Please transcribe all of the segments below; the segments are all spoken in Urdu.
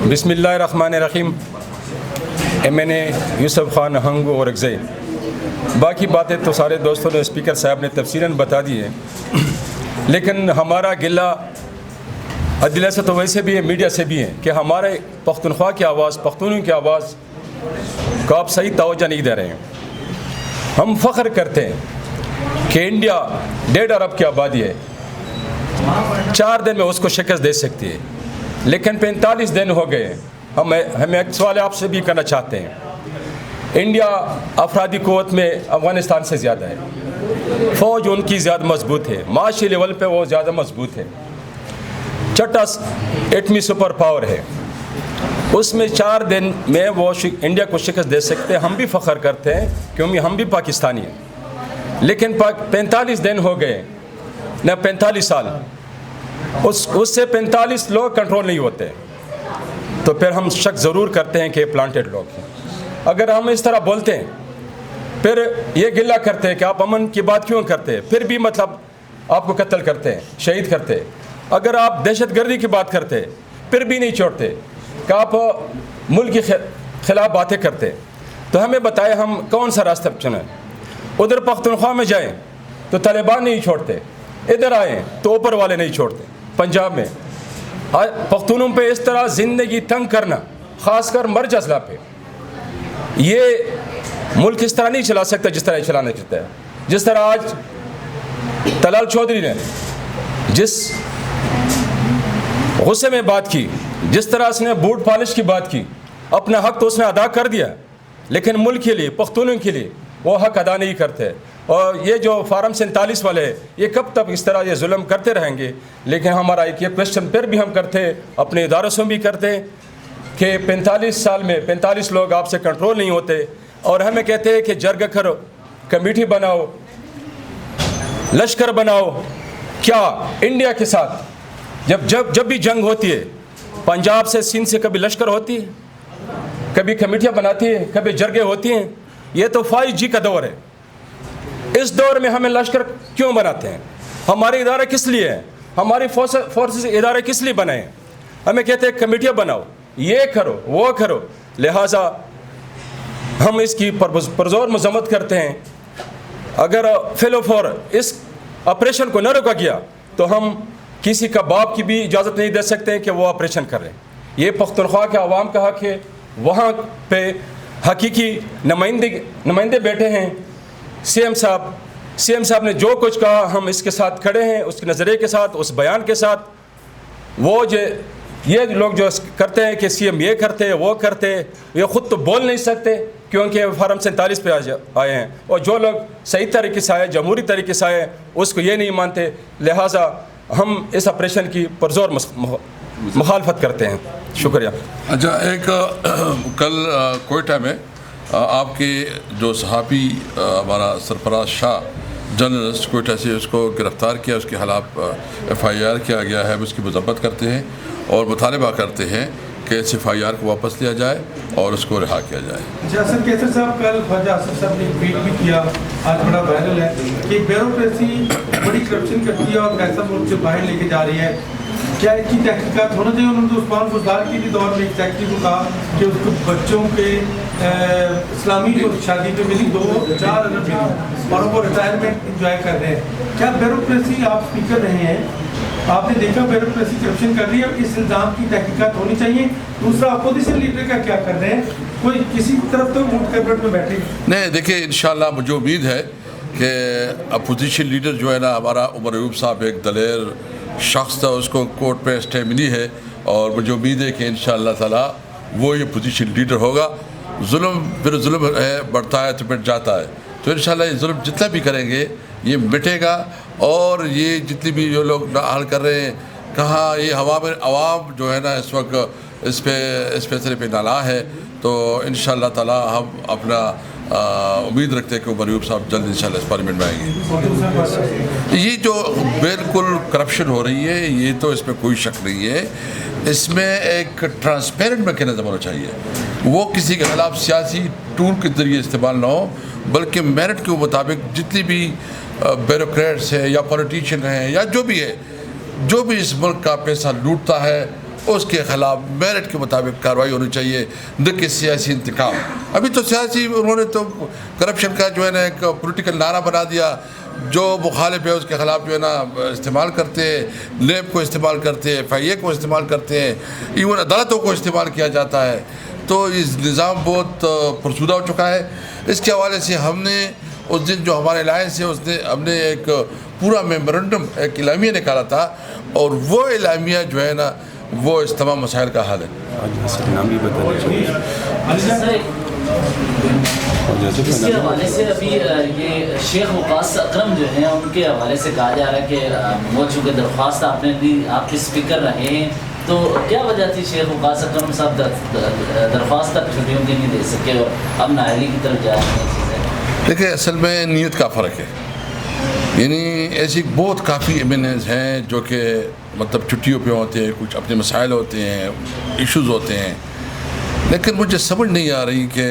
بسم اللہ الرحمن الرحیم. میں نے یوسف خان ہنگو اور اگزئی باقی باتیں تو سارے دوستوں نے اسپیکر صاحب نے تفصیلاً بتا دی ہے، لیکن ہمارا گلہ عدلیہ سے تو ویسے بھی ہے، میڈیا سے بھی ہے کہ ہمارے پختونخوا کی آواز، پختونوں کی آواز کو آپ صحیح توجہ نہیں دے رہے ہیں. ہم فخر کرتے ہیں کہ انڈیا 1.5 ارب کی آبادی ہے، 4 دن میں اس کو شکست دے سکتی ہے، لیکن 45 دن ہو گئے. ہمیں ایک سوال آپ سے بھی کرنا چاہتے ہیں. انڈیا افرادی قوت میں افغانستان سے زیادہ ہے، فوج ان کی زیادہ مضبوط ہے، معاشی لیول پہ وہ زیادہ مضبوط ہے، چھٹا ایٹمی سپر پاور ہے. اس میں 4 دن میں وہ انڈیا کو شکست دے سکتے ہیں. ہم بھی فخر کرتے ہیں کیونکہ ہم بھی پاکستانی ہیں، لیکن 45 دن ہو گئے نہ 45 سال، اس سے 45 لوگ کنٹرول نہیں ہوتے، تو پھر ہم شک ضرور کرتے ہیں کہ یہ پلانٹڈ لوگ ہیں. اگر ہم اس طرح بولتے ہیں پھر یہ گلہ کرتے ہیں کہ آپ امن کی بات کیوں کرتے ہیں، پھر بھی مطلب آپ کو قتل کرتے ہیں، شہید کرتے ہیں. اگر آپ دہشت گردی کی بات کرتے پھر بھی نہیں چھوڑتے کہ آپ ملک کے خلاف باتیں کرتے. تو ہمیں بتائے ہم کون سا راستہ چنیں. ادھر پختونخوا میں جائیں تو طالبان نہیں چھوڑتے، ادھر آئیں تو اوپر والے نہیں چھوڑتے. پنجاب میں پختونوں پہ اس طرح زندگی تنگ کرنا، خاص کر مرج اضلاع پہ، یہ ملک اس طرح نہیں چلا سکتا جس طرح چلانا چاہتا ہے. جس طرح آج طلال چودھری نے جس غصے میں بات کی، جس طرح اس نے بوٹ پالش کی بات کی، اپنا حق تو اس نے ادا کر دیا، لیکن ملک کے لیے، پختونوں کے لیے وہ حق ادا نہیں کرتے. اور یہ جو فارم 47 والے یہ کب تک اس طرح یہ ظلم کرتے رہیں گے. لیکن ہمارا ایک یہ کوشچن پھر بھی ہم کرتے، اپنے اداروں سے بھی کرتے کہ 45 سال میں 45 لوگ آپ سے کنٹرول نہیں ہوتے، اور ہمیں کہتے ہیں کہ جرگ کرو، کمیٹی بناؤ، لشکر بناؤ. کیا انڈیا کے ساتھ جب بھی جنگ ہوتی ہے، پنجاب سے سندھ سے کبھی لشکر ہوتی ہے، کبھی کمیٹیاں بناتی ہیں، کبھی جرگیں ہوتی ہیں. یہ تو 5G کا دور ہے. اس دور میں ہمیں لشکر کیوں بناتے ہیں؟ ہمارے ادارے کس لیے ہیں؟ ہماری فورسز ادارے کس لیے بنائے ہیں؟ ہمیں کہتے ہیں کمیٹیاں بناؤ، یہ کرو، وہ کرو. لہٰذا ہم اس کی پرزور مذمت کرتے ہیں. اگر فیلو فور اس آپریشن کو نہ روکا گیا تو ہم کسی کا باپ کی بھی اجازت نہیں دے سکتے ہیں کہ وہ آپریشن کر رہے ہیں. یہ پختونخوا کے عوام کا حق ہے. وہاں پہ حقیقی نمائندے بیٹھے ہیں. سی ایم صاحب نے جو کچھ کہا ہم اس کے ساتھ کھڑے ہیں، اس کے نظریے کے ساتھ، اس بیان کے ساتھ. وہ یہ لوگ جو کرتے ہیں کہ سی ایم یہ کرتے وہ کرتے، یہ خود تو بول نہیں سکتے کیونکہ فارم 47 پہ آئے ہیں، اور جو لوگ صحیح طریقے سے آئے، جمہوری طریقے سے آئے، اس کو یہ نہیں مانتے. لہٰذا ہم اس آپریشن کی پرزور مخالفت کرتے ہیں. شکریہ. اچھا، ایک کل کوئٹہ میں آپ کے جو صحافی ہمارا سرفراز شاہ جرنلسٹ کوئٹہ سے، اس کو گرفتار کیا، اس کے خلاف FIR کیا گیا ہے. ہم اس کی مذمت کرتے ہیں اور مطالبہ کرتے ہیں کہ اس FIR کو واپس لیا جائے اور اس کو رہا کیا جائے. جیسا کیسر صاحب کل خواجہ آصف صاحب نے ٹویٹ بھی کیا، آج بڑا وائرل ہے کہ بیوروکریسی بڑی کرپشن کرتی ہے اور پیسہ ملک سے باہر لے کے جا رہی ہے. کیا اس کی تحقیقات ہونا چاہیے؟ انہوں نے تو عثمان بزدار کی بھی دور میں ایک سیکٹری کو کہا کہ اس کو بچوں کے اسلامی جو شادی پہ ملی 2-4 ارب ملی اور وہ ریٹائرمنٹ انجوائے کر رہے ہیں. کیا بیوروکریسی آپ اسپیکر رہے ہیں، آپ نے دیکھا بیوروکریسی کرپشن کر رہی ہے، اس الزام کی تحقیقات ہونی چاہیے؟ دوسرا اپوزیشن لیڈر کا کیا کر رہے ہیں؟ کوئی کسی طرف تو موڈ کیبنٹ میں بیٹھے نہیں. دیکھیں، انشاءاللہ مجھے امید ہے کہ اپوزیشن لیڈر جو ہے نا، ہمارا عمر ایوب صاحب ایک دلیر شخص تھا، اس کو کورٹ پہ اسٹے ملی ہے، اور مجھے امید ہے کہ انشاءاللہ تعالیٰ وہ یہ پوزیشن لیڈر ہوگا. پھر ظلم ہے، بڑھتا ہے تو مٹ جاتا ہے، تو انشاءاللہ یہ ظلم جتنا بھی کریں گے یہ مٹے گا. اور یہ جتنی بھی جو لوگ حل کر رہے ہیں، کہاں یہ عوام جو ہے نا اس وقت اس فیصلے پہ نالاں ہے. تو انشاءاللہ تعالیٰ ہم اپنا امید رکھتے ہیں کہ عمر ایوب صاحب جلد انشاءاللہ اس پارلیمنٹ میں آئیں گے. یہ جو بالکل کرپشن ہو رہی ہے، یہ تو اس میں کوئی شک نہیں ہے. اس میں ایک ٹرانسپیرنٹ میکینزم ہونا چاہیے. وہ کسی کے خلاف سیاسی ٹول کے ذریعے استعمال نہ ہو، بلکہ میرٹ کے مطابق جتنی بھی بیوروکریٹس ہیں یا پولیٹیشین ہیں یا جو بھی ہے، جو بھی اس ملک کا پیسہ لوٹتا ہے اس کے خلاف میرٹ کے مطابق کارروائی ہونی چاہیے، نہ کہ سیاسی انتقام۔ ابھی تو سیاسی انہوں نے تو کرپشن کا جو ہے نا ایک پولیٹیکل نعرہ بنا دیا، جو مخالف ہے اس کے خلاف جو ہے نا استعمال کرتے ہیں، نیب کو استعمال کرتے ہیں، FIA کو استعمال کرتے ہیں، ایون عدالتوں کو استعمال کیا جاتا ہے۔ تو یہ نظام بہت فرسودہ ہو چکا ہے۔ اس کے حوالے سے ہم نے اس دن جو ہمارے الائنس ہے ہم نے ایک پورا میمورنڈم ایک اعلامیہ نکالا تھا، اور وہ اعلامیہ جو ہے نا وہ اس تمام مسائل کا حل ہے۔ اس کے حوالے سے ابھی یہ شیخ وقاص اکرم جو ہیں ان کے حوالے سے کہا جا رہا ہے کہ وہ چونکہ درخواست آپ نے دی، آپ کے اسپیکر رہے ہیں، تو کیا وجہ تھی شیخ وقاص اکرم صاحب درخواست تک چھٹیوں کی نہیں دے سکے اور اب نااہلی کی طرف جا رہے ہیں؟ دیکھیں، اصل میں نیت کا فرق ہے۔ یعنی ایسی بہت کافی ایمننس ہیں جو کہ مطلب چھٹیوں پہ ہوتے ہیں، کچھ اپنے مسائل ہوتے ہیں، ایشوز ہوتے ہیں، لیکن مجھے سمجھ نہیں آ رہی کہ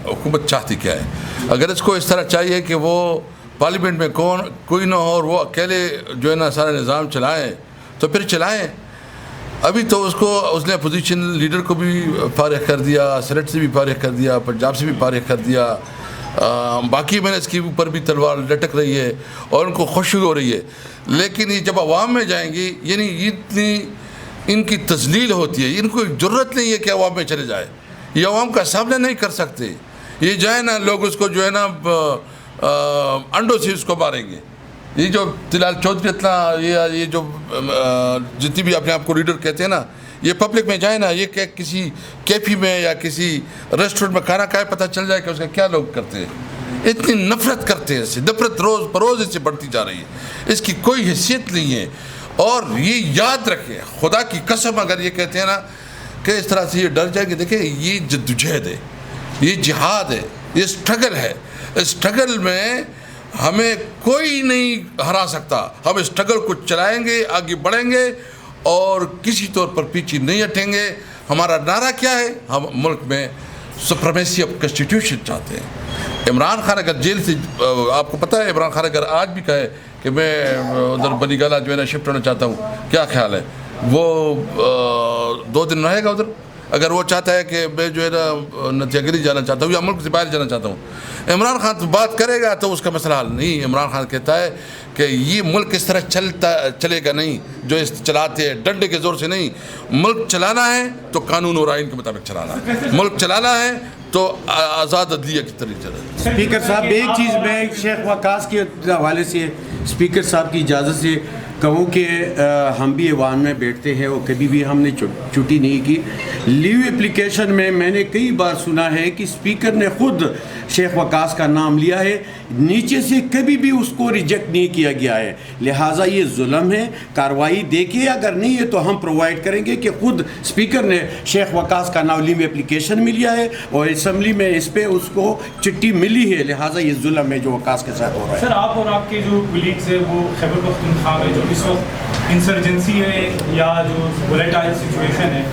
حکومت چاہتی کیا ہے۔ اگر اس کو اس طرح چاہیے کہ وہ پارلیمنٹ میں کوئی نہ ہو اور وہ اکیلے جو ہے نا سارا نظام چلائیں تو پھر چلائیں۔ ابھی تو اس نے اپوزیشن لیڈر کو بھی فارغ کر دیا، سینٹ سے بھی فارغ کر دیا، پنجاب سے بھی فارغ کر دیا، باقی میں نے اس کے اوپر بھی تلوار لٹک رہی ہے اور ان کو خوشی ہو رہی ہے۔ لیکن یہ جب عوام میں جائیں گی، یعنی اتنی ان کی تذلیل ہوتی ہے، ان کو ضرورت نہیں ہے کہ عوام میں چلے جائے، یہ عوام کا سامنا نہیں کر سکتے، یہ جائے نا لوگ اس کو جو ہے نا انڈوں سے اس کو ماریں گے۔ یہ جو تلال چودھری اتنا یہ جو جتنی بھی اپنے آپ کو لیڈر کہتے ہیں نا، یہ پبلک میں جائے نا، یہ کہ کسی کیفی میں یا کسی ریسٹورنٹ میں کھانا کھائے، پتہ چل جائے کہ اس کا کیا لوگ کرتے ہیں۔ اتنی نفرت کرتے ہیں، اس سے نفرت روز بروز اس سے بڑھتی جا رہی ہے، اس کی کوئی حیثیت نہیں ہے۔ اور یہ یاد رکھیں، خدا کی قسم اگر یہ کہتے ہیں نا کہ اس طرح سے یہ ڈر جائیں گے، دیکھیں یہ جدوجہد ہے، یہ جہاد ہے، یہ اسٹرگل ہے۔ اس اسٹرگل میں ہمیں کوئی نہیں ہرا سکتا، ہم اس اسٹرگل کو چلائیں گے، آگے بڑھیں گے اور کسی طور پر پیچھے نہیں ہٹیں گے۔ ہمارا نعرہ کیا ہے؟ ہم ملک میں سپریمیسی آف کنسٹیٹیوشن چاہتے ہیں۔ عمران خان اگر جیل سے، آپ کو پتہ ہے عمران خان اگر آج بھی کہے کہ میں ادھر بنی گالا جو ہے نا شفٹ ہونا چاہتا ہوں، کیا خیال ہے؟ وہ 2 دن رہے گا ادھر؟ اگر وہ چاہتا ہے کہ میں جو ہے نا نتیہ گری جانا چاہتا ہوں یا ملک سے باہر جانا چاہتا ہوں، عمران خان تو بات کرے گا تو اس کا مسئلہ حل نہیں۔ عمران خان کہتا ہے کہ یہ ملک اس طرح چلے گا نہیں، جو چلاتے ہیں ڈنڈے کے زور سے نہیں۔ ملک چلانا ہے تو قانون اور آئین کے مطابق چلانا ہے، ملک چلانا ہے تو آزاد عدلیہ کی طریقے سے۔ اسپیکر صاحب، ایک چیز میں شیخ وقاص کے حوالے سے اسپیکر صاحب کی اجازت سے کہوں کہ ہم بھی ایوان میں بیٹھتے ہیں اور کبھی بھی ہم نے چھٹی نہیں کی۔ لیو اپلیکیشن میں نے کئی بار سنا ہے کہ اسپیکر نے خود شیخ وقاص کا نام لیا ہے، نیچے سے کبھی بھی اس کو ریجیکٹ نہیں کیا گیا ہے، لہٰذا یہ ظلم ہے۔ کارروائی دیکھیے، اگر نہیں ہے تو ہم پرووائڈ کریں گے کہ خود اسپیکر نے شیخ وقاص کا نام لیو اپلیکیشن میں لیا ہے اور اسمبلی میں اس پہ اس کو چٹھی ملی ہے، لہٰذا یہ ظلم ہے جو وقاص کے ساتھ ہو رہا ہے۔ سر، آپ اور آپ کے جو کولیگز ہیں وہ خیبر پختونخوا میں جو اس وقت انسرجنسی ہے یا جو ولیٹائل سچویشن ہے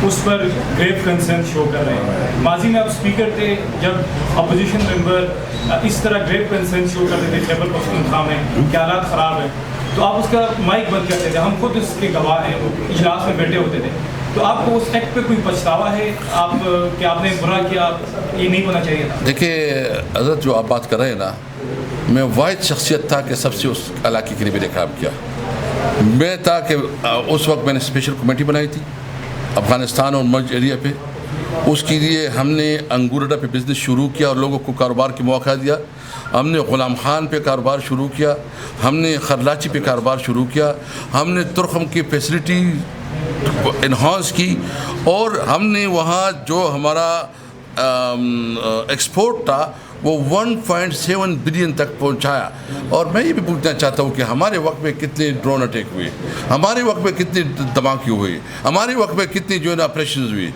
اس پر گریو کنسرن شو کر رہے ہیں۔ ماضی میں آپ اسپیکر تھے جب اپوزیشن ممبر اس طرح گریو کنسرن شو کرتے تھے خیبر پختونخوا میں کہ حالات خراب ہیں، تو آپ اس کا مائک بند کرتے تھے، ہم خود اس کے گواہ ہیں، اجلاس میں بیٹھے ہوتے تھے۔ تو آپ کو اس ایکٹ پہ کوئی پچھتاوا ہے آپ کہ آپ نے برا کیا، یہ نہیں ہونا چاہیے تھا؟ دیکھیے حضرت، جو آپ بات کر رہے ہیں نا، میں واحد شخصیت تھا کہ سب سے اس علاقے کے لیے میں نے کام کیا۔ میں تھا کہ اس وقت میں نے اسپیشل کمیٹی بنائی تھی افغانستان اور مرج ایریا پہ، اس کے لیے ہم نے انگور اڈا پہ بزنس شروع کیا اور لوگوں کو کاروبار کے مواقع دیا۔ ہم نے غلام خان پہ کاروبار شروع کیا، ہم نے خرلاچی پہ کاروبار شروع کیا، ہم نے ترخم کی فیسلٹی انہانس کی، اور ہم نے وہاں جو ہمارا ایکسپورٹ تھا وہ 1.7 بلین تک پہنچایا۔ اور میں یہ بھی پوچھنا چاہتا ہوں کہ ہمارے وقت میں کتنے ڈرون اٹیک ہوئے، ہمارے وقت میں کتنے دھماکے ہوئے، ہمارے وقت میں کتنے جو ہے نا آپریشنز ہوئے۔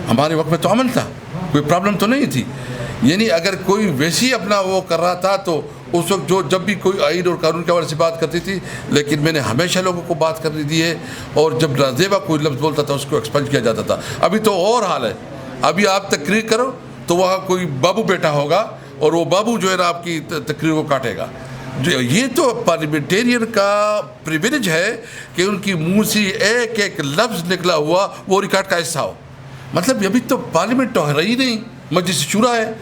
ہمارے وقت میں تو امن تھا، کوئی پرابلم تو نہیں تھی۔ یعنی اگر کوئی ویسی اپنا وہ کر رہا تھا تو اس وقت جب بھی کوئی آئین اور قانون کے حوالے سے بات کرتی تھی، لیکن میں نے ہمیشہ لوگوں کو بات کرنے دی ہے، اور جب نازیبا کوئی لفظ بولتا تھا اس کو ایکسپنج کیا جاتا تھا۔ ابھی تو اور حال ہے، ابھی آپ تقریر کرو تو وہاں کوئی بابو بیٹا ہوگا اور وہ بابو جو ہے نا آپ کی تقریر کو کاٹے گا۔ یہ تو پارلیمنٹیرین کا پریویلیج ہے کہ ان کی منہ سے ایک ایک لفظ نکلا ہوا وہ ریکارڈ کا حصہ ہو. مطلب ابھی تو پارلیمنٹ تو ہے ہی نہیں, مجلس شورا ہے.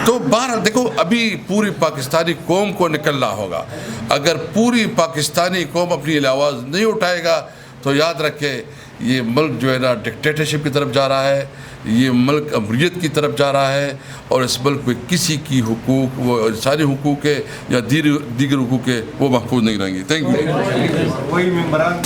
تو بہرحال دیکھو ابھی پوری پاکستانی قوم کو نکلنا ہوگا. اگر پوری پاکستانی قوم اپنی آواز نہیں اٹھائے گا تو یاد رکھے یہ ملک جو ہے نا ڈکٹیٹرشپ کی طرف جا رہا ہے, یہ ملک امریت کی طرف جا رہا ہے, اور اس ملک میں کسی کی حقوق, وہ انسانی حقوق ہے یا دیگر حقوق ہے, وہ محفوظ نہیں رہیں گے. Thank you. وہی ممبران